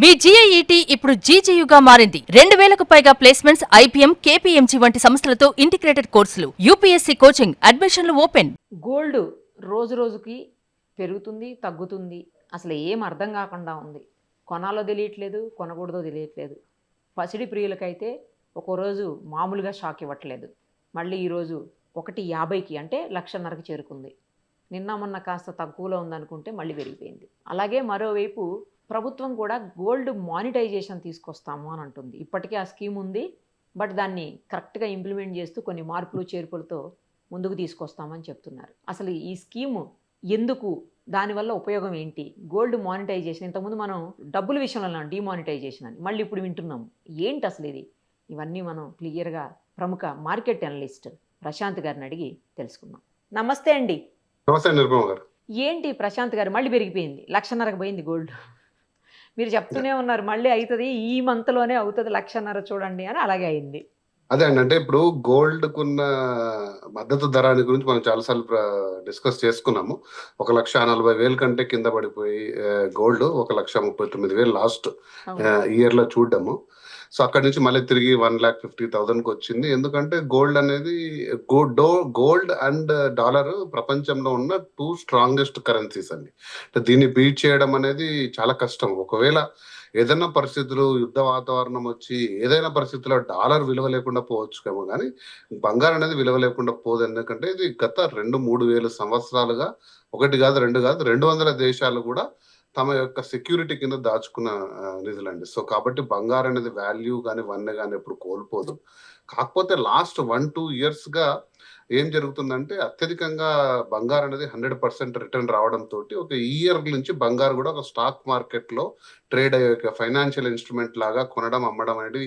మీ జీఐఈటీ ఇప్పుడు జీజేయుగా మారింది. 2000కు పైగా ప్లేస్మెంట్స్, ఐపీఎం, కేపీఎంజీ వంటి సంస్థలతో ఇంటిగ్రేటెడ్ కోర్సులు. యూపీఎస్సీ కోచింగ్, అడ్మిషన్లు ఓపెన్. గోల్డ్ రోజు రోజుకి పెరుగుతుంది, తగ్గుతుంది. అసలు ఏం అర్థం కాకుండా ఉంది. కొనాలో తెలియట్లేదు, కొనకూడదో తెలియట్లేదు. పసిడి ప్రియులకైతే ఒక్కో రోజు మామూలుగా షాక్ ఇవ్వట్లేదు. మళ్ళీ ఈరోజు 1.50కి అంటే 1,50,000కి చేరుకుంది. నిన్న మొన్న కాస్త తక్కువలో ఉందనుకుంటే మళ్ళీ పెరిగిపోయింది. అలాగే మరోవైపు ప్రభుత్వం కూడా గోల్డ్ మానిటైజేషన్ తీసుకొస్తాము అని అంటుంది. ఇప్పటికే ఆ స్కీమ్ ఉంది, బట్ దాన్ని కరెక్ట్గా ఇంప్లిమెంట్ చేస్తూ కొన్ని మార్పులు చేర్పులతో ముందుకు తీసుకొస్తామని చెప్తున్నారు. అసలు ఈ స్కీము ఎందుకు, దానివల్ల ఉపయోగం ఏంటి, గోల్డ్ మానిటైజేషన్, ఇంతకుముందు మనం డబ్బుల విషయంలో డిమానిటైజేషన్ అని, మళ్ళీ ఇప్పుడు వింటున్నాము. ఏంటి అసలు ఇది? ఇవన్నీ మనం క్లియర్గా ప్రముఖ మార్కెట్ అనలిస్ట్ ప్రశాంత్ గారిని అడిగి తెలుసుకుందాం. నమస్తే అండి. నమస్తే నిర్మల గారు. ఏంటి ప్రశాంత్ గారు, మళ్ళీ పెరిగిపోయింది, 1,50,000కి పోయింది గోల్డ్. మీరు చెప్తూనే ఉన్నారు మళ్ళీ అవుతుంది, ఈ మంత్లోనే అవుతుంది 1,50,000 చూడండి అని. అలాగే అయింది. అదే అండి, అంటే ఇప్పుడు గోల్డ్ కున్న మద్దతు ధర గురించి మనం చాలాసార్లు డిస్కస్ చేసుకున్నాము. 1,40,000 కంటే కింద పడిపోయి గోల్డ్ 1,39,000 లాస్ట్ ఇయర్ లో చూడడము. సో అక్కడి నుంచి మళ్ళీ తిరిగి 1,50,000కి వచ్చింది. ఎందుకంటే గోల్డ్ అనేది గోల్డ్ అండ్ డాలర్ ప్రపంచంలో ఉన్న 2 స్ట్రాంగెస్ట్ కరెన్సీస్ అండి. దీన్ని బీట్ చేయడం అనేది చాలా కష్టం. ఒకవేళ ఏదైనా పరిస్థితులు, యుద్ధ వాతావరణం వచ్చి ఏదైనా పరిస్థితుల్లో డాలర్ విలువ లేకుండా పోవచ్చుకేమో, కానీ బంగారం అనేది విలువ లేకుండా పోదు. ఎందుకంటే ఇది గత 2-3 వేల సంవత్సరాలుగా, ఒకటి కాదు రెండు కాదు, 200 దేశాలు కూడా తమ యొక్క సెక్యూరిటీ కింద దాచుకున్న నిధులండి. సో కాబట్టి బంగారం అనేది వాల్యూ కానీ వన్నె కానీ ఎప్పుడు కోల్పోదు. కాకపోతే లాస్ట్ 1-2 ఇయర్స్ గా ఏం జరుగుతుందంటే అత్యధికంగా బంగారం అనేది 100% రిటర్న్ రావడంతో ఒక ఇయర్ నుంచి బంగారు కూడా ఒక స్టాక్ మార్కెట్ లో ట్రేడ్ అయ్యే ఫైనాన్షియల్ ఇన్స్ట్రుమెంట్ లాగా కొనడం, అమ్మడం అనేది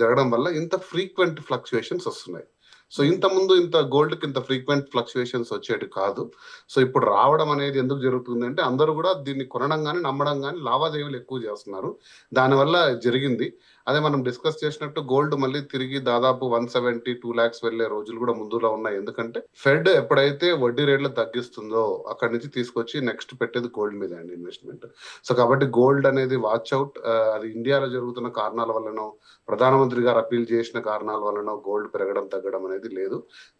జరగడం వల్ల ఇంత ఫ్రీక్వెంట్ ఫ్లక్చుయేషన్స్ వస్తున్నాయి. సో ఇంత ముందు ఇంత గోల్డ్ కి ఇంత ఫ్రీక్వెంట్ ఫ్లక్చుయేషన్స్ వచ్చేటి కాదు. సో ఇప్పుడు రావడం అనేది ఎందుకు జరుగుతుంది అంటే అందరూ కూడా దీన్ని కొనడం కానీ నమ్మడం కానీ లావాదేవీలు ఎక్కువ చేస్తున్నారు, దానివల్ల జరిగింది. అదే మనం డిస్కస్ చేసినట్టు గోల్డ్ మళ్ళీ తిరిగి దాదాపు 170-2 lakhs వెళ్లే రోజులు కూడా ముందులో ఉన్నాయి. ఎందుకంటే ఫెడ్ ఎప్పుడైతే వడ్డీ రేట్లు తగ్గిస్తుందో అక్కడి నుంచి తీసుకొచ్చి నెక్స్ట్ పెట్టేది గోల్డ్ మీద అండి ఇన్వెస్ట్మెంట్. సో కాబట్టి గోల్డ్ అనేది వాచ్ అవుట్. అది ఇండియాలో జరుగుతున్న కారణాల వల్లనో, ప్రధానమంత్రి గారు అప్పీల్ చేసిన కారణాల వల్లనో గోల్డ్ పెరగడం తగ్గడం అనేది లేదు.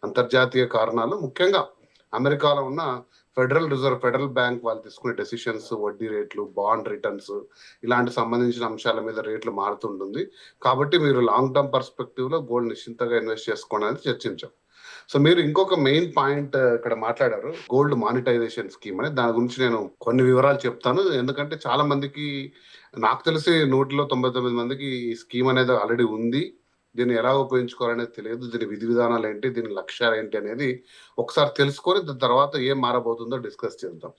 అంతర్జాతీయ కారణాలు, ముఖ్యంగా అమెరికాలో ఉన్న ఫెడరల్ బ్యాంక్ వాళ్ళు తీసుకునే డెసిషన్స్, వడ్డీ రేట్లు, బాండ్ రిటర్న్స్, ఇలాంటి సంబంధించిన అంశాల మీద రేట్లు మారుతుంటుంది. కాబట్టి మీరు లాంగ్ టర్మ్ పర్స్పెక్టివ్ లో గోల్డ్ నిశ్చింతగా ఇన్వెస్ట్ చేసుకోవడానికి చర్చించాం. సో మీరు ఇంకొక మెయిన్ పాయింట్ ఇక్కడ మాట్లాడారు, గోల్డ్ మానిటైజేషన్ స్కీమ్ అని. దాని గురించి నేను కొన్ని వివరాలు చెప్తాను. ఎందుకంటే చాలా మందికి, నాకు తెలిసి 199 మందికి ఈ స్కీమ్ అనేది ఆల్రెడీ ఉంది. దీన్ని ఎలా ఉపయోగించుకోవాలనేది తెలియదు. దీని విధి విధానాలు ఏంటి, దీని లక్ష్యాలు ఏంటి అనేది ఒకసారి తెలుసుకొని దాని తర్వాత ఏం మారబోతుందో డిస్కస్ చేద్దాం.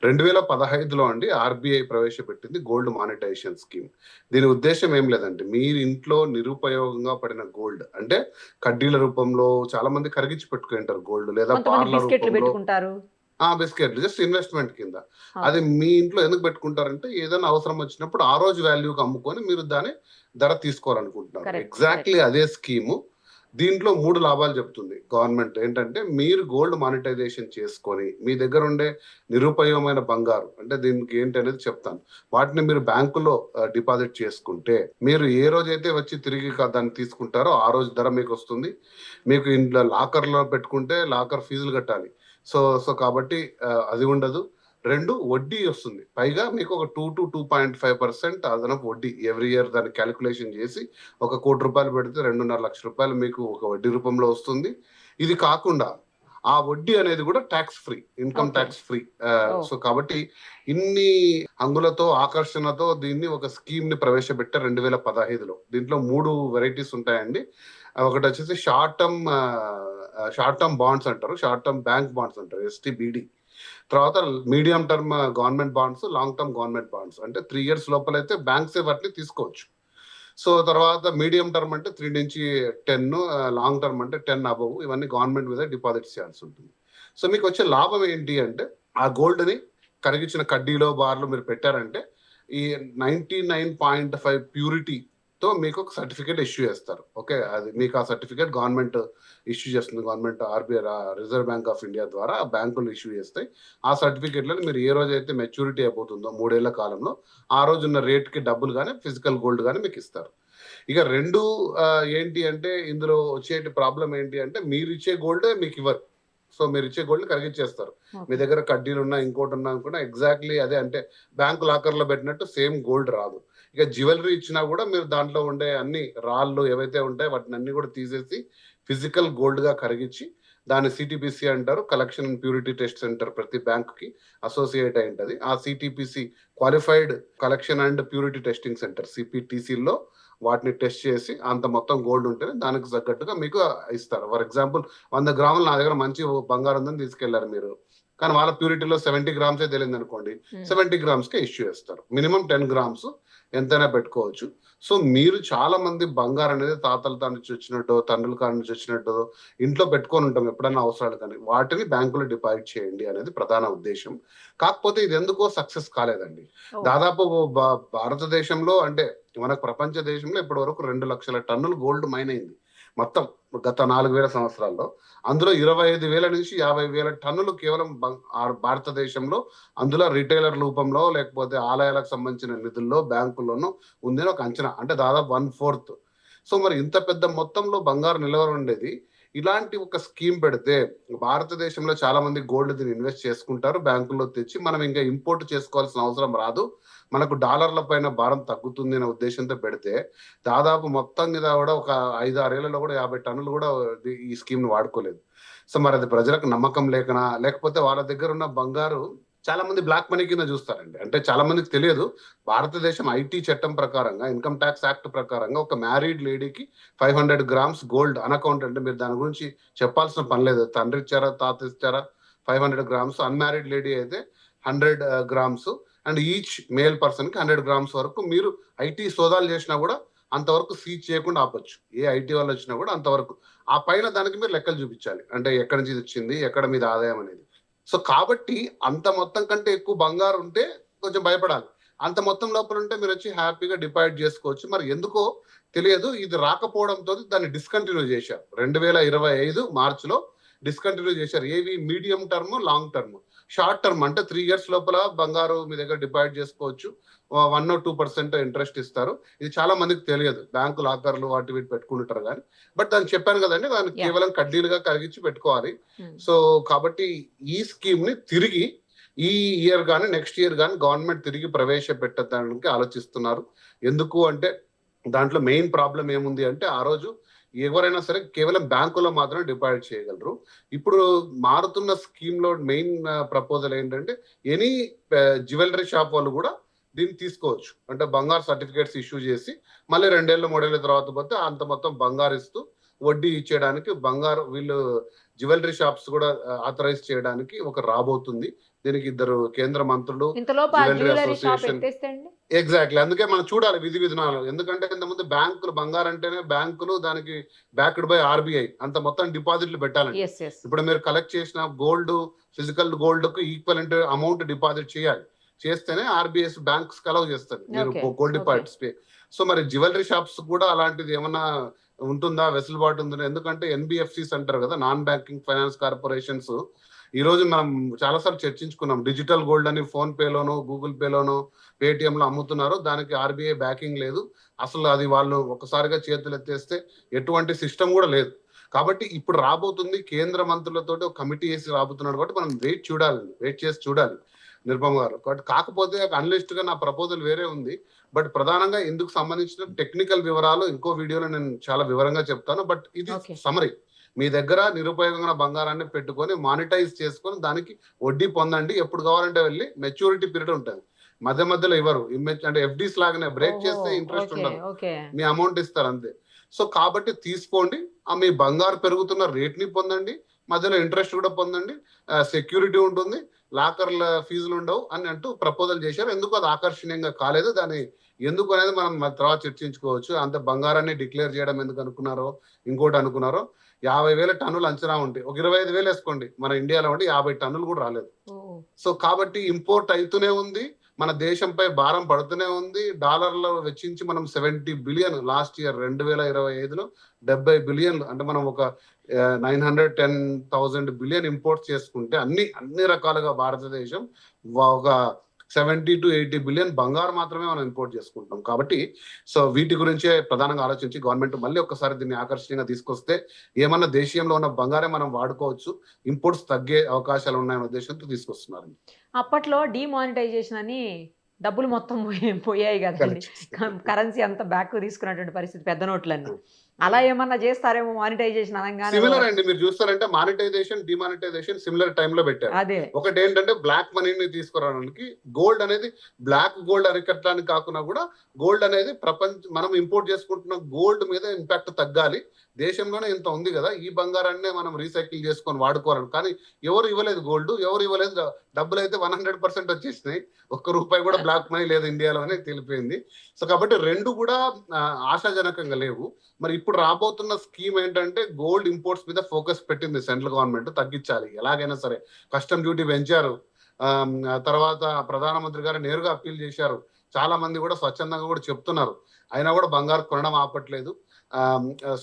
2015లో అండి ఆర్బీఐ ప్రవేశపెట్టింది గోల్డ్ మానిటైజేషన్ స్కీమ్. దీని ఉద్దేశం ఏం లేదండి, మీరు ఇంట్లో నిరుపయోగంగా పడిన గోల్డ్, అంటే కడ్డీల రూపంలో చాలా మంది కరిగించి పెట్టుకుంటారు గోల్డ్, లేదా పార్ల రూపంలో బిస్కెట్లు, జస్ట్ ఇన్వెస్ట్మెంట్ కింద. అది మీ ఇంట్లో ఎందుకు పెట్టుకుంటారంటే ఏదైనా అవసరం వచ్చినప్పుడు ఆ రోజు వాల్యూకి అమ్ముకొని మీరు దాని ధర తీసుకోవాలనుకుంటున్నారు. ఎగ్జాక్ట్లీ అదే స్కీము. దీంట్లో 3 లాభాలు చెప్తుంది గవర్నమెంట్. ఏంటంటే మీరు గోల్డ్ మానిటైజేషన్ చేసుకొని మీ దగ్గర ఉండే నిరుపయోగమైన బంగారు, అంటే దీనికి ఏంటి అనేది చెప్తాను, వాటిని మీరు బ్యాంకులో డిపాజిట్ చేసుకుంటే మీరు ఏ రోజైతే వచ్చి తిరిగి దాన్ని తీసుకుంటారో ఆ రోజు ధర మీకు వస్తుంది. మీకు ఇంట్లో లాకర్లో పెట్టుకుంటే లాకర్ ఫీజులు కట్టాలి. సో కాబట్టి అది ఉండదు. 2, వడ్డీ వస్తుంది. పైగా మీకు ఒక 2-2.5% అదనపు వడ్డీ ఎవ్రీ ఇయర్. దాన్ని క్యాలిక్యులేషన్ చేసి ఒక ₹1,00,00,000 పెడితే 2.5 లక్షల మీకు ఒక వడ్డీ రూపంలో వస్తుంది. ఇది కాకుండా ఆ వడ్డీ అనేది కూడా tax free, income tax free. So కాబట్టి ఇన్ని హంగులతో, ఆకర్షణతో దీన్ని ఒక స్కీమ్ ని ప్రవేశపెట్టారు 2015లో. దీంట్లో 3 వెరైటీస్ ఉంటాయండి. ఒకటి వచ్చేసి షార్ట్ టర్మ్ బాండ్స్ అంటారు, షార్ట్ టర్మ్ బ్యాంక్ బాండ్స్ అంటారు, STBD. తర్వాత medium term government bonds, long term government bonds. అంటే 3 years లోపలైతే బ్యాంక్స్ వాటిని తీసుకోవచ్చు. సో తర్వాత మీడియం టర్మ్ అంటే 3 నుంచి 10, లాంగ్ టర్మ్ అంటే 10 అబవ్. ఇవన్నీ గవర్నమెంట్ మీద డిపాజిట్ చేయాల్సి ఉంటుంది. సో మీకు వచ్చే లాభం ఏంటి అంటే, ఆ గోల్డ్ ని కరిగించిన కడ్డీలో, బార్లో మీరు పెట్టారంటే ఈ 99.5 ప్యూరిటీ తో మీకు ఒక సర్టిఫికేట్ ఇష్యూ చేస్తారు. ఓకే, అది మీకు ఆ సర్టిఫికేట్ గవర్నమెంట్ ఇష్యూ చేస్తుంది. Government RBI reserve bank of India ద్వారా బ్యాంకులు ఇష్యూ చేస్తాయి. ఆ సర్టిఫికేట్లను మీరు ఏ రోజు అయితే మెచ్యూరిటీ అయిపోతుందో 3 ఏళ్ల కాలంలో ఆ రోజు ఉన్న రేట్కి డబ్బులు కానీ ఫిజికల్ గోల్డ్ కానీ మీకు ఇస్తారు. ఇక రెండు ఏంటి అంటే ఇందులో వచ్చే ప్రాబ్లం ఏంటి అంటే మీరు ఇచ్చే గోల్డే మీకు ఇవ్వరు. సో మీరు ఇచ్చే గోల్డ్ కరిగిచ్చేస్తారు. మీ దగ్గర కడ్డీలు ఉన్నా ఇంకోటి ఉన్నా అనుకున్నా ఎగ్జాక్ట్లీ అదే, అంటే బ్యాంకు లాకర్లో పెట్టినట్టు సేమ్ గోల్డ్ రాదు. ఇక జ్యువెలరీ ఇచ్చినా కూడా మీరు దాంట్లో ఉండే అన్ని రాళ్ళు ఏవైతే ఉంటాయో వాటిని అన్ని కూడా తీసేసి ఫిజికల్ గోల్డ్ గా కరిగించి దాన్ని సిటిపిసి అంటారు, collection and purity test centre ప్రతి బ్యాంక్ కి అసోసియేట్ అయి ఉంటుంది. ఆ CTPC qualified collection and purity testing centre సిపిటిసిలో వాటిని టెస్ట్ చేసి అంత మొత్తం గోల్డ్ ఉంటేనే దానికి తగ్గట్టుగా మీకు ఇస్తారు. ఫర్ ఎగ్జాంపుల్ 100 గ్రాములు నా దగ్గర మంచి బంగారం ఉందని తీసుకెళ్లారు మీరు, కానీ వాళ్ళ ప్యూరిటీలో 70 గ్రామ్సే తెలియదు అనుకోండి, 70 గ్రామ్స్కే ఇష్యూ చేస్తారు. మినిమం 10 గ్రామ్స్ ఎంతైనా పెట్టుకోవచ్చు. సో మీరు చాలా మంది బంగారం అనేది తాతల తాను నుంచి వచ్చినట్టు, తండ్రుల కాడ నుంచి వచ్చినట్టు ఇంట్లో పెట్టుకొని ఉంటాం ఎప్పుడైనా అవసరాలు, కానీ వాటిని బ్యాంకులో డిపాజిట్ చేయండి అనేది ప్రధాన ఉద్దేశం. కాకపోతే ఇది ఎందుకో సక్సెస్ కాలేదండి. దాదాపు భారతదేశంలో అంటే మనకు ప్రపంచ దేశంలో ఇప్పటి వరకు 2 లక్షల టన్నులు గోల్డ్ మైన్ అయింది మొత్తం గత 4000 సంవత్సరాల్లో. అందులో 25,000 నుంచి 50,000 టన్నులు కేవలం భారతదేశంలో, అందులో రిటైలర్ రూపంలో లేకపోతే ఆలయాలకు సంబంధించిన నిధుల్లో బ్యాంకుల్లోనూ ఉందని ఒక అంచనా, అంటే దాదాపు 1/4. సో మరి ఇంత పెద్ద మొత్తంలో బంగారు నిల్వ ఉండేది, ఇలాంటి ఒక స్కీమ్ పెడితే భారతదేశంలో చాలా మంది గోల్డ్ దీన్ని ఇన్వెస్ట్ చేసుకుంటారు, బ్యాంకుల్లో తెచ్చి మనం ఇంకా ఇంపోర్ట్ చేసుకోవాల్సిన అవసరం రాదు, మనకు డాలర్ల పైన భారం తగ్గుతుంది అనే ఉద్దేశంతో పెడితే దాదాపు మొత్తం మీద కూడా ఒక 5-6 ఏళ్లలో కూడా 50 టన్నులు కూడా ఈ స్కీమ్ ని వాడుకోలేదు. సో మరి అది ప్రజలకు నమ్మకం లేకనా, లేకపోతే వాళ్ళ దగ్గర ఉన్న బంగారు చాలా మంది బ్లాక్ మనీ కింద చూస్తారండి. అంటే చాలా మందికి తెలియదు, భారతదేశం ఐటీ చట్టం ప్రకారంగా, ఇన్కమ్ ట్యాక్స్ యాక్ట్ ప్రకారంగా ఒక మ్యారీడ్ లేడీకి 500 గ్రామ్స్ గోల్డ్ అన్అకౌంట్, అంటే మీరు దాని గురించి చెప్పాల్సిన పని లేదు, తండ్రి ఇచ్చారా తాత ఇచ్చారా 500 గ్రామ్స్, అన్మ్యారీడ్ లేడీ అయితే 100 grams, and each male person కి 100 గ్రామ్స్ వరకు మీరు ఐటీ సోదాలు చేసినా కూడా అంతవరకు సీజ్ చేయకుండా ఆపొచ్చు. ఏ ఐటీ వాళ్ళు వచ్చినా కూడా అంతవరకు. ఆ పైన దానికి మీరు లెక్కలు చూపించాలి, అంటే ఎక్కడి నుంచి ఇది వచ్చింది, ఎక్కడ మీద ఆదాయం అనేది. సో కాబట్టి అంత మొత్తం కంటే ఎక్కువ బంగారు ఉంటే కొంచెం భయపడాలి, అంత మొత్తం లోపల ఉంటే మీరు వచ్చి హ్యాపీగా డిపాజిట్ చేసుకోవచ్చు. మరి ఎందుకో తెలియదు, ఇది రాకపోవడంతో దాన్ని డిస్కంటిన్యూ చేశారు. 2025 మార్చిలో డిస్కంటిన్యూ చేశారు. ఏవి medium term, long term. Short term అంటే 3 years లోపల బంగారు మీ దగ్గర డిపాజిట్ చేసుకోవచ్చు, 1 or 2% ఇంట్రెస్ట్ ఇస్తారు. ఇది చాలా మందికి తెలియదు, బ్యాంకు లాకర్లు వాటి వీటి పెట్టుకుంటారు కానీ. బట్ దాన్ని చెప్పాను కదండి, దాన్ని కేవలం కడ్డీలుగా కరిగించి పెట్టుకోవాలి. సో కాబట్టి ఈ స్కీమ్ ని తిరిగి ఈ ఇయర్ కానీ నెక్స్ట్ ఇయర్ కానీ గవర్నమెంట్ తిరిగి ప్రవేశపెట్టడానికి ఆలోచిస్తున్నారు. ఎందుకు అంటే దాంట్లో మెయిన్ ప్రాబ్లం ఏముంది అంటే ఆ రోజు ఎవరైనా సరే కేవలం బ్యాంకులో మాత్రమే డిపాజిట్ చేయగలరు. ఇప్పుడు మారుతున్న స్కీమ్ లో మెయిన్ ప్రపోజల్ ఏంటంటే ఎనీ జ్యువెలరీ షాప్ వాళ్ళు కూడా దీన్ని తీసుకోవచ్చు. అంటే బంగారు సర్టిఫికేట్స్ ఇష్యూ చేసి మళ్ళీ 2 ఏళ్ళు 3 ఏళ్ళ తర్వాత పోతే అంత మొత్తం బంగారు ఇస్తూ వడ్డీ ఇచ్చేయడానికి బంగారు వీళ్ళు జ్యువెలరీ షాప్స్ కూడా ఆథరైజ్ చేయడానికి ఒక రాబోతుంది. దీనికి 2 కేంద్ర మంత్రులు, జ్యువెలరీ అసోసియేషన్. ఎగ్జాక్ట్లీ, అందుకే మనం చూడాలి విధి విధానాలు. ఎందుకంటే ఇంతకుముందు బ్యాంకులు బంగారు అంటేనే బ్యాంకులు దానికి బ్యాక్డ్ బై ఆర్బీఐ అంత మొత్తం డిపాజిట్లు పెట్టాలండి. ఇప్పుడు మీరు కలెక్ట్ చేసిన గోల్డ్, ఫిజికల్ గోల్డ్ కు ఈక్వలెంట్ అమౌంట్ డిపాజిట్ చేయాలి, చేస్తేనే ఆర్బీఐ బ్యాంక్స్ అలౌ చేస్తుంది మీరు గోల్డ్ డిపాజిట్స్ పే. సో మరి జ్యువెలరీ షాప్స్ కూడా అలాంటిది ఏమన్నా ఉంటుందా, వెసులుబాటు ఉందా? ఎందుకంటే ఎన్బిఎఫ్సిస్ అంటారు కదా, నాన్ బ్యాంకింగ్ ఫైనాన్స్ కార్పొరేషన్స్. ఈ రోజు మనం చాలాసార్లు చర్చించుకున్నాం, డిజిటల్ గోల్డ్ అని ఫోన్ పేలోనో గూగుల్ పేలోనో పేటిఎం లో అమ్ముతున్నారు, దానికి ఆర్బీఐ బ్యాకింగ్ లేదు, అసలు అది వాళ్ళు ఒకసారిగా చేతులు ఎత్తేస్తే ఎటువంటి సిస్టమ్ కూడా లేదు. కాబట్టి ఇప్పుడు రాబోతుంది కేంద్ర మంత్రులతో ఒక కమిటీ వేసి రాబోతున్నాడు, కాబట్టి మనం వెయిట్ చేసి చూడాలి నిర్మల్ గారు. కాకపోతే అనలిస్ట్ గా నా ప్రపోజల్ వేరే ఉంది, బట్ ప్రధానంగా ఇందుకు సంబంధించిన టెక్నికల్ వివరాలు ఇంకో వీడియోలో నేను చాలా వివరంగా చెప్తాను. బట్ ఇది సమరీ, మీ దగ్గర నిరుపయోగమైన బంగారాన్ని పెట్టుకొని మానిటైజ్ చేసుకొని దానికి వడ్డీ పొందండి. ఎప్పుడు కావాలంటే వెళ్ళి, మెచ్యూరిటీ పీరియడ్ ఉంటుంది, మధ్య మధ్యలో ఇవ్వరు. అంటే ఎఫ్డీస్ లాగానే బ్రేక్ చేస్తే ఇంట్రెస్ట్ ఉండదు, మీ అమౌంట్ ఇస్తారు అంతే. సో కాబట్టి తీసుకోండి, మీ బంగారు పెరుగుతున్న రేట్ ని పొందండి, మధ్యలో ఇంట్రెస్ట్ కూడా పొందండి, సెక్యూరిటీ ఉంటుంది, లాకర్ల ఫీజులు ఉండవు అని అంటూ ప్రపోజల్ చేశారు. ఎందుకు అది ఆకర్షణీయంగా కాలేదు, దాన్ని ఎందుకు అనేది మనం తర్వాత చర్చించుకోవచ్చు. అంత బంగారాన్ని డిక్లేర్ చేయడం ఎందుకు అనుకున్నారో, ఇంకోటి అనుకున్నారో. 50,000 టన్నులు అంచనా ఉంటాయి, ఒక 25,000 వేసుకోండి, మన ఇండియాలో ఉంటే 50 టన్నులు కూడా రాలేదు. సో కాబట్టి ఇంపోర్ట్ అవుతూనే ఉంది, మన దేశంపై భారం పడుతూనే ఉంది. డాలర్లో వెచ్చించి మనం 70 బిలియన్ లాస్ట్ ఇయర్ 2025లో 70 బిలియన్లు అంటే మనం ఒక 910,000 బిలియన్ ఇంపోర్ట్ చేసుకుంటే అన్ని రకాలుగా భారతదేశం ఒక 70 to 80 బిలియన్ బంగారు మాత్రమే మనం ఇంపోర్ట్ చేసుకుంటాం. కాబట్టి సో వీటి గురించే ప్రధానంగా ఆలోచించి గవర్నమెంట్ మళ్ళీ ఒక్కసారి దీన్ని ఆకర్షణీయంగా తీసుకొస్తే ఏమన్నా దేశీయంలో ఉన్న బంగారే మనం వాడుకోవచ్చు, ఇంపోర్ట్స్ తగ్గే అవకాశాలు ఉన్నాయనే ఉద్దేశంతో తీసుకొస్తున్నారు. అప్పట్లో డిమానిటైజేషన్ అని డబ్బులు మొత్తం పోయాయి కదండి, కరెన్సీ అంతా బ్యాక్ తీసుకున్నటువంటి పరిస్థితి, పెద్ద నోట్లన్నీ. అలా ఏమన్నా చేస్తారేమో మానిటైజేషన్ అనగానే. సిమిలర్ అండి, మీరు చూస్తారంటే మానిటైజేషన్ డిమానిటైజేషన్ సిమిలర్ టైమ్ లో పెట్టారు. అదే ఒకటి ఏంటంటే బ్లాక్ మనీని తీసుకురావడానికి, గోల్డ్ అనేది బ్లాక్ గోల్డ్ అరికట్టడానికి కాకుండా కూడా గోల్డ్ అనేది మనం ఇంపోర్ట్ చేసుకుంటున్న గోల్డ్ మీద ఇంపాక్ట్ తగ్గాలి. దేశంలోనే ఇంత ఉంది కదా, ఈ బంగారాన్నే మనం రీసైకిల్ చేసుకొని వాడుకోవాలి. కానీ ఎవరు ఇవ్వలేదు గోల్డ్, ఎవరు ఇవ్వలేదు, డబ్బులు అయితే 100% వచ్చేసినాయి. ₹1 కూడా బ్లాక్ మనీ లేదు ఇండియాలో అని తెలిపింది. సో కాబట్టి రెండు కూడా ఆశాజనకంగా లేవు. మరి ఇప్పుడు రాబోతున్న స్కీమ్ ఏంటంటే గోల్డ్ ఇంపోర్ట్స్ మీద ఫోకస్ పెట్టింది సెంట్రల్ గవర్నమెంట్, తగ్గించాలి ఎలాగైనా సరే. కస్టమ్ డ్యూటీ పెంచారు, తర్వాత ప్రధానమంత్రి గారు నేరుగా అప్పీల్ చేశారు. చాలా మంది కూడా స్వచ్ఛందంగా కూడా చెప్తున్నారు, అయినా కూడా బంగారు కొనడం ఆపట్లేదు,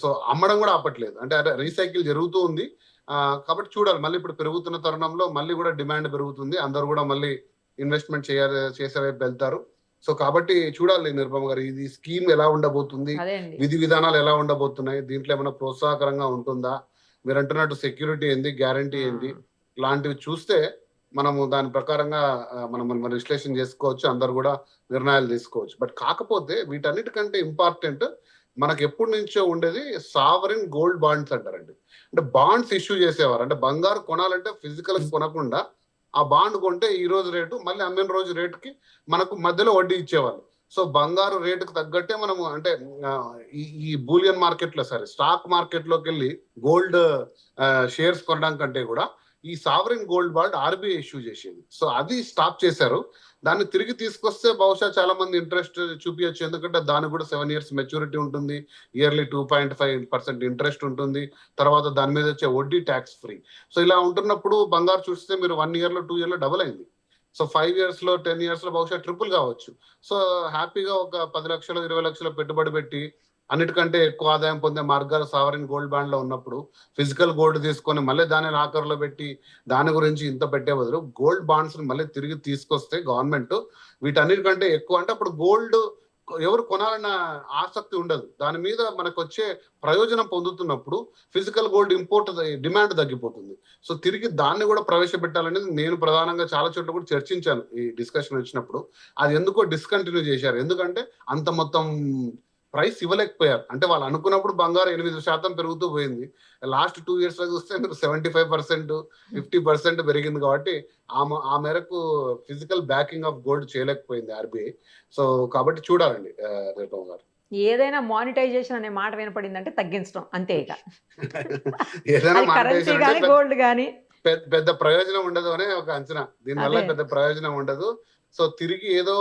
సో అమ్మడం కూడా ఆపట్లేదు. అంటే రీసైకిల్ జరుగుతూ ఉంది. కాబట్టి చూడాలి, మళ్ళీ ఇప్పుడు పెరుగుతున్న తరుణంలో మళ్ళీ కూడా డిమాండ్ పెరుగుతుంది, అందరూ కూడా మళ్ళీ ఇన్వెస్ట్మెంట్ చేసే వైపు వెళ్తారు. సో కాబట్టి చూడాలి నిర్మమ గారు, ఇది స్కీమ్ ఎలా ఉండబోతుంది, విధి విధానాలు ఎలా ఉండబోతున్నాయి, దీంట్లో ఏమైనా ప్రోత్సాహకరంగా ఉంటుందా, మీరు అంటున్నట్టు సెక్యూరిటీ ఏంది, గ్యారంటీ ఏంది, ఇలాంటివి చూస్తే మనము దాని ప్రకారంగా మనం విశ్లేషణ చేసుకోవచ్చు, అందరు కూడా నిర్ణయాలు తీసుకోవచ్చు. బట్ కాకపోతే వీటన్నిటికంటే ఇంపార్టెంట్ మనకు ఎప్పటి నుంచో ఉండేది సావరిన్ గోల్డ్ బాండ్స్ అంటారండి. అంటే బాండ్స్ ఇష్యూ చేసేవారు, అంటే బంగారు కొనాలంటే ఫిజికల్ కొనకుండా ఆ బాండ్ కొంటే ఈ రోజు రేటు మళ్ళీ అమ్మిన రోజు రేటుకి మనకు మధ్యలో వడ్డీ ఇచ్చేవాళ్ళు. సో బంగారు రేటుకు తగ్గట్టే మనము అంటే ఈ బూలియన్ మార్కెట్ లో స్టాక్ మార్కెట్ లోకి వెళ్ళి గోల్డ్ షేర్స్ కొనడం కంటే కూడా ఈ sovereign gold bond RBI issue చేసేది. సో అది స్టాప్ చేశారు. దాన్ని తిరిగి తీసుకొస్తే బహుశా చాలా మంది ఇంట్రెస్ట్ చూపించచ్చు, ఎందుకంటే దానికి కూడా 7 years మెచ్యూరిటీ ఉంటుంది, ఇయర్లీ 2.5% ఇంట్రెస్ట్ ఉంటుంది, తర్వాత దాని మీద వచ్చే వడ్డీ ట్యాక్స్ ఫ్రీ. సో ఇలా ఉంటున్నప్పుడు బంగారు చూస్తే మీరు 1 year లో 2 year లో డబుల్ అయింది. సో 5 years లో 10 years లో బహుశా ట్రిపుల్ కావచ్చు. సో హ్యాపీగా ఒక 10 లక్షలు 20 లక్షలు పెట్టుబడి పెట్టి అన్నిటికంటే ఎక్కువ ఆదాయం పొందే మార్గాలు సావరిన్ గోల్డ్ బాండ్ లో ఉన్నప్పుడు ఫిజికల్ గోల్డ్ తీసుకొని మళ్ళీ దాన్ని లాకర్ లో పెట్టి దాని గురించి ఇంత పెట్టే బదులు గోల్డ్ బాండ్స్ మళ్ళీ తిరిగి తీసుకొస్తే గవర్నమెంట్ వీటన్నిటికంటే ఎక్కువ, అంటే అప్పుడు గోల్డ్ ఎవరు కొనాలన్న ఆసక్తి ఉండదు, దాని మీద మనకు వచ్చే ప్రయోజనం పొందుతున్నప్పుడు ఫిజికల్ గోల్డ్ ఇంపోర్ట్ డిమాండ్ తగ్గిపోతుంది. సో తిరిగి దాన్ని కూడా ప్రవేశపెట్టాలనేది నేను ప్రధానంగా చాలా చోట్ల కూడా చర్చించాను ఈ డిస్కషన్ వచ్చినప్పుడు. అది ఎందుకో డిస్కంటిన్యూ చేశారు, ఎందుకంటే అంత మొత్తం ప్రైస్ ఇవ్వలేకపోయారు. అంటే వాళ్ళు అనుకున్నప్పుడు బంగారు 8% పెరుగుతూ పోయింది, లాస్ట్ 2 years లో చూస్తే మీరు 75% 50% పెరిగింది. కాబట్టి ఆ మేరకు ఫిజికల్ బ్యాకింగ్ ఆఫ్ గోల్డ్ చేయలేకపోయింది ఆర్బీఐ. సో కాబట్టి చూడాలండి రేపం గారు. ఏదైనా మానిటైజేషన్ అనే మాట వినపడిందంటే తగ్గించడం అంతే. ఇక ఏదైనా కరెన్సీ కానీ గోల్డ్ కానీ పెద్ద ప్రయోజనం ఉండదు అనే ఒక అంచనా, దీనివల్ల పెద్ద ప్రయోజనం ఉండదు. సో తిరిగి ఏదో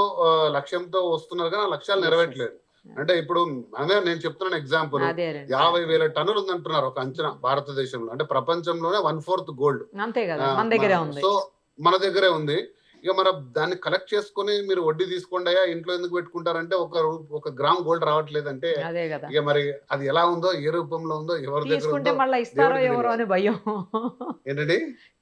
లక్ష్యంతో వస్తున్నారు కానీ ఆ లక్ష్యాలు నెరవేర్చలేదు. అంటే ఇప్పుడు నేను చెప్తున్నాను ఎగ్జాంపుల్, 50,000 టన్నులు ఉందంటున్నారు ఒక అంచనా భారతదేశంలో, అంటే ప్రపంచంలోనే 1/4 గోల్డ్. అంతే కదా, మన దగ్గరే ఉంది. సో మన దగ్గరే ఉంది. ఇక మనం దాన్ని కలెక్ట్ చేసుకుని మీరు వడ్డీ తీసుకోండి అయ్యా ఇంట్లో ఎందుకు పెట్టుకుంటారంటే ఒక గ్రామ్ గోల్డ్ రావట్లేదంటే ఇక మరి అది ఎలా ఉందో, ఏ రూపంలో ఉందో, ఎవరి తీసుకుంటే మళ్ళీ ఇస్తారో ఎవరో అని భయం. ఏంటండి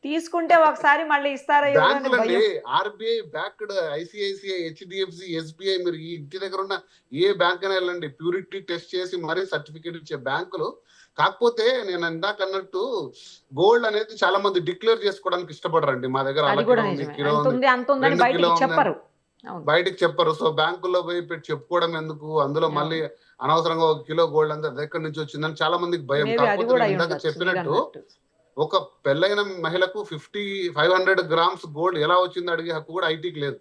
తీసుకుంటే ఒకసారి మళ్ళీ ఇస్తారో బ్యాంకులండి, RBI backed, ICICI, HDFC, SBI, మీరు ఈ ఇంటి దగ్గర ఉన్న ఏ బ్యాంక్ అయినా వెళ్ళండి, ప్యూరిటీ టెస్ట్ చేసి మరీ సర్టిఫికేట్ ఇచ్చే బ్యాంకులు. కాకపోతే నేను ఇందాక అన్నట్టు గోల్డ్ అనేది చాలా మంది డిక్లేర్ చేసుకోవడానికి ఇష్టపడరండి. మా దగ్గర బయటికి చెప్పరు. సో బ్యాంకుల్లో పోయి పెట్టి చెప్పుకోవడం ఎందుకు, అందులో మళ్ళీ అనవసరంగా 1 కిలో గోల్డ్ అంతా ఎక్కడి నుంచి వచ్చిందని చాలా మందికి భయం. కాకపోతే నేను ఇందాక చెప్పినట్టు ఒక పెళ్ళైన మహిళకు 500 grams గోల్డ్ ఎలా వచ్చింది అడిగే హక్కు కూడా ఐటీకి లేదు.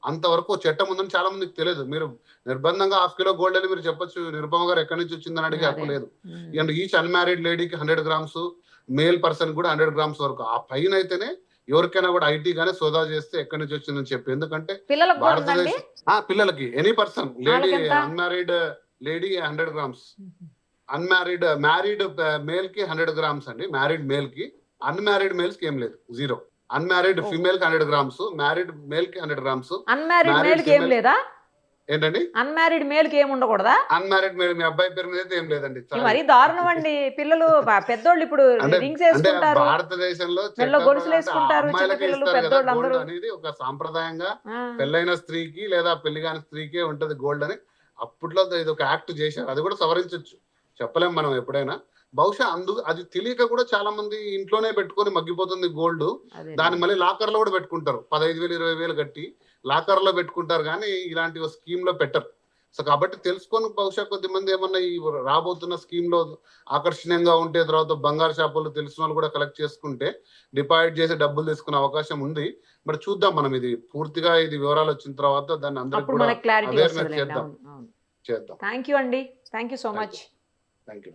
అంతవరకు చట్టం ఉందని చాలా మందికి తెలియదు. మీరు నిర్బంధంగా 1/2 కిలో గోల్డ్ అని మీరు చెప్పొచ్చు, నిరుపమ గారు ఎక్కడి నుంచి వచ్చిందని అడిగే హక్కు లేదు. అండ్ ఈచ్ అన్మ్యారీడ్ లేడీకి 100 grams, మేల్ పర్సన్ కూడా 100 grams వరకు. ఆ పైన అయితేనే ఎవరికైనా కూడా ఐటీ గానే సోదా చేస్తే ఎక్కడి నుంచి వచ్చిందని చెప్పి. ఎందుకంటే భారతదేశం పిల్లలకి any person, lady unmarried lady 100 grams, married male కి 100 grams అండి, మ్యారీడ్ మేల్ కి. అన్మ్యారీడ్ మేల్స్ కి ఏం లేదు, 0. అన్మ్యారీడ్ ఫీమేల్ కి 100 గ్రామ్స్, మ్యారీడ్ మేల్ కి 100 గ్రామ్స్. అన్మ్యారీడ్ Married మేల్ కి ఏం female- లేదా? ఏంటండి? అన్మ్యారీడ్ మేల్ కి ఏం ఉండకూడదా? అన్మ్యారీడ్ మేల్ మీ అబ్బాయి పేరు మీద అయితే ఏం లేదండి. ఇది మరీ దారుణం అండి. పిల్లలు పెద్దోళ్ళు ఇప్పుడు అంటే రింగ్స్ అంటే వేసుకుంటారు, భారతదేశంలో మెడలో చట్టం గొలుసులు అంటే వేసుకుంటారు, అమ్మాయిలకే చిన్నపిల్లలు, ఇస్తారు కదా పెద్దోళ్ళు గోల్డ్ అందరూ. అనేది ఒక సాంప్రదాయంగా ఆ, పెళ్ళైన స్త్రీకి లేదా పెళ్లి కాని స్త్రీకే ఉంటది గోల్డ్ అని. అప్పట్లో ఇది ఒక యాక్ట్ చేశారు, అది కూడా సవరించవచ్చు, చెప్పలేం మనం ఎప్పుడైనా. బహుశా అది తెలియక కూడా చాలా మంది ఇంట్లోనే పెట్టుకొని మగ్గిపోతుంది గోల్డ్. అదే దాన్ని మళ్ళీ లాకర్ లో కూడా పెట్టుకుంటారు, 15,000 20,000 కట్టి లాకర్ లో పెట్టుకుంటారు, కానీ ఇలాంటి స్కీమ్ లో పెట్టరు. సో కాబట్టి తెలుసుకొని బహుశా కొద్దిమంది ఏమన్నా ఈ రాబోతున్న స్కీమ్ లో ఆకర్షణీయంగా ఉంటే తర్వాత బంగారు షాపులు తెలిసిన వాళ్ళు కూడా కలెక్ట్ చేసుకుంటే డిపాజిట్ చేసి డబ్బులు తీసుకునే అవకాశం ఉంది. మరి చూద్దాం మనం, ఇది పూర్తిగా ఇది వివరాలు వచ్చిన తర్వాత దాన్ని అందరికి అప్పుడు కూడా మనకి క్లారిటీ అవేర్నెస్ వస్తుంది. చేద్దాం. అవును. చేద్దాం. థ్యాంక్ యూ అండి, thank you so Thank much. Thank you.